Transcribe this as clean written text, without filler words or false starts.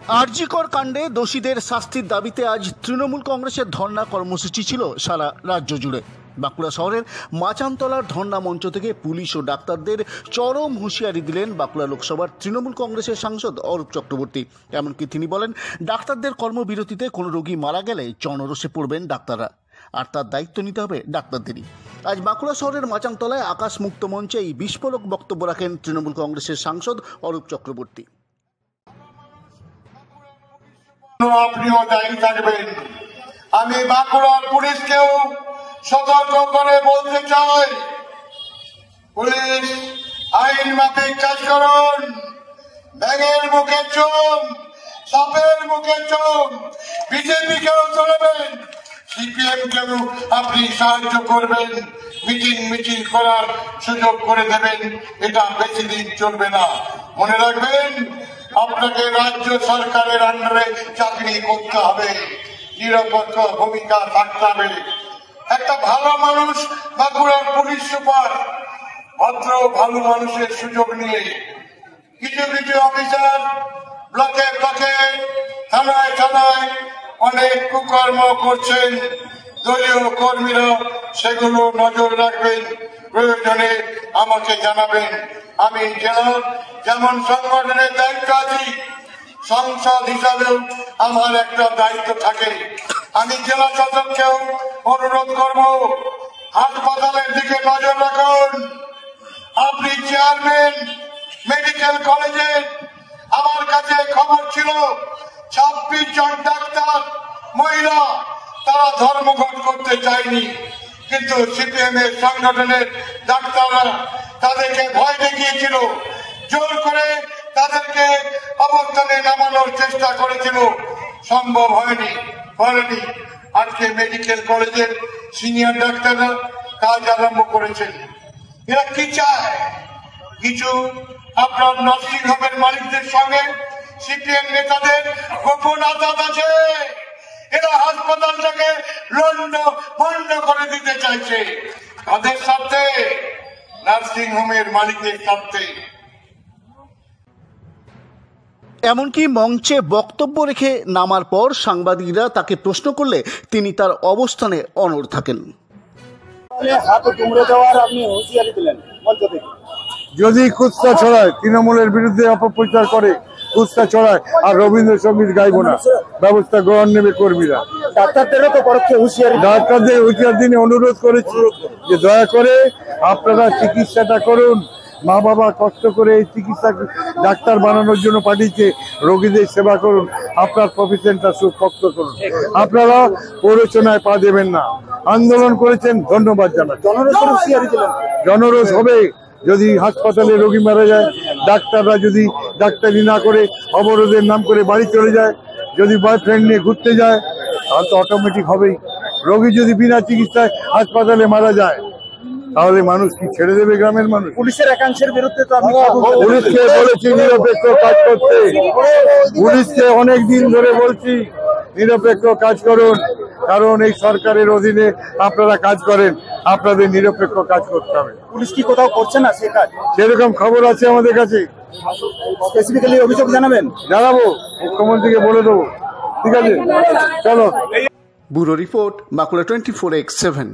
আরজিকর কাণ্ডে দোষীদের শাস্তির দাবিতে আজ তৃণমূল কংগ্রেসের ধর্ণা কর্মসূচি ছিল সারা রাজ্য জুড়ে। বাঁকুড়া শহরের মাচানতলার ধর্ণা মঞ্চ থেকে পুলিশ ও ডাক্তারদের চরম হুঁশিয়ারি দিলেন বাঁকুড়া লোকসভার তৃণমূল কংগ্রেসের সাংসদ অরূপ চক্রবর্তী। এমনকি তিনি বলেন, ডাক্তারদের কর্মবিরতিতে কোনো রোগী মারা গেলে জনরোষে পড়বেন ডাক্তাররা, আর তার দায়িত্ব নিতে হবে ডাক্তারদেরই। আজ বাঁকুড়া শহরের মাচানতলায় আকাশ মুক্ত মঞ্চে এই বিস্ফোরক বক্তব্য রাখেন তৃণমূল কংগ্রেসের সাংসদ অরূপ চক্রবর্তী। আপনিও দায়ী থাকবেন। আমি বাঁকুড়ার পুলিশকেও সতর্ক করে বলতে চাই, পুলিশ আইন মাফিক কাজ করুন। ব্যাঙের মুখে চোম, সাপের মুখে চোম। বিজেপিকেও চলবেন, সিপিএম কেও আপনি সাহায্য করবেন, মিটিং মিছিল করার সুযোগ করে দেবেন। এটা বেশি দিন চলবে না। মনে রাখবেন, আপনাকে রাজ্য সরকারের আন্ডারে চাকরি করতে হবে, নিরপেক্ষ ভূমিকা থাকতে হবে। একটা ভালো মানুষ বাঁকুড়ার পুলিশ সুপার, ভদ্র ভালো মানুষের সুযোগ নিয়ে কিছু কিছু অফিসার ব্লকে ব্লকে, থানায় থানায় অনেক কুকর্ম করছেন। দলীয় কর্মীরা সেগুলো নজর রাখবেন, প্রয়োজনে আমাকে জানাবেন। আমি জেলার যেমন সংগঠনের দায়িত্ব আছি, সংসদ হিসাবেও আমার একটা দায়িত্ব থাকে। আমি জেলা শাসককেও অনুরোধ করব, হাসপাতালের দিকে নজর রাখুন। আপনি চেয়ারম্যান মেডিকেল কলেজের, আমার কাছে খবর ছিল 26 জন ডাক্তার মহিলা তারা ধর্মঘট করতে চায়নি, কিন্তু সিপিএম এর সংগঠনের ডাক্তাররা তাদেরকে ভয় দেখিয়েছিল, জোর করে তাদেরকে অবস্থানে নামানোর চেষ্টা করেছিল, সম্ভব হয়নি। আজকে মেডিকেল কলেজের সিনিয়র ডাক্তাররা কাজ আরম্ভ করেছেন। এরা কি চায়? কিছু আপনার নার্সিং হোমের মালিকদের সঙ্গে সিপিএম নেতাদের গোপন আঘাত আছে। এরা হাসপাতালটাকে বন্ধ করে দিতে চাইছে। তাদের সাথে নার্সিং হোমের মালিকদের সাথে। এমনকি মঞ্চে বক্তব্য রেখে নামার পর সাংবাদিকরা তাকে প্রশ্ন করলে তিনি তার অবস্থানে অনড় থাকেন। যদি কুৎসা ছড়ায়, তৃণমূলের বিরুদ্ধে অপপ্রচার করে, কুৎসা ছড়ায়, আর রবীন্দ্রসঙ্গীত গাইব না, ব্যবস্থা গ্রহণ নেবে কর্মীরা। ডাক্তারদেরও তো পরোক্ষে হুঁশিয়ারি, ডাক্তারদের হুঁশিয়ার দিনে অনুরোধ করেছি যে দয়া করে আপনারা চিকিৎসাটা করুন। মা বাবা কষ্ট করে এই চিকিৎসা ডাক্তার বানানোর জন্য পাঠিয়েছে, রোগীদের সেবা করুন, আপনার প্রফেশনটা সুপক্ত করুন। আপনারা প্ররোচনায় পা দেবেন না। আন্দোলন করেছেন, ধন্যবাদ জানাই। জনরোষ হবে যদি হাসপাতালে রোগী মারা যায়, ডাক্তাররা যদি ডাক্তারি না করে অবরোধের নাম করে বাড়ি চলে যায়, যদি বয়ফ্রেন্ড নিয়ে ঘুরতে যায়, তাহলে তো অটোমেটিক হবেই। রোগী যদি বিনা চিকিৎসায় হাসপাতালে মারা যায়, তাহলে মানুষ কি ছেড়ে দেবে? গ্রামের মানুষ। পুলিশের একাংশের বিরুদ্ধে তো আমি পুলিশকে বলেছি নিরপেক্ষ কাজ করতে। পুলিশকে অনেক দিন ধরে বলছি নিরপেক্ষ কাজ করুন, কারণ এই সরকারের অধীনে আপনারা কাজ করেন, আপনাদের নিরপেক্ষ কাজ করতে হবে। পুলিশ কি কোথাও করছে না সে কাজ? সেরকম খবর আছে আমাদের কাছে। স্পেসিফিক্যালি অভিযোগ জানাবেন? জানাবো, মুখ্যমন্ত্রীকে বলে দেবো। ঠিক আছে, চলো। Bureau report, Bankura 24x7।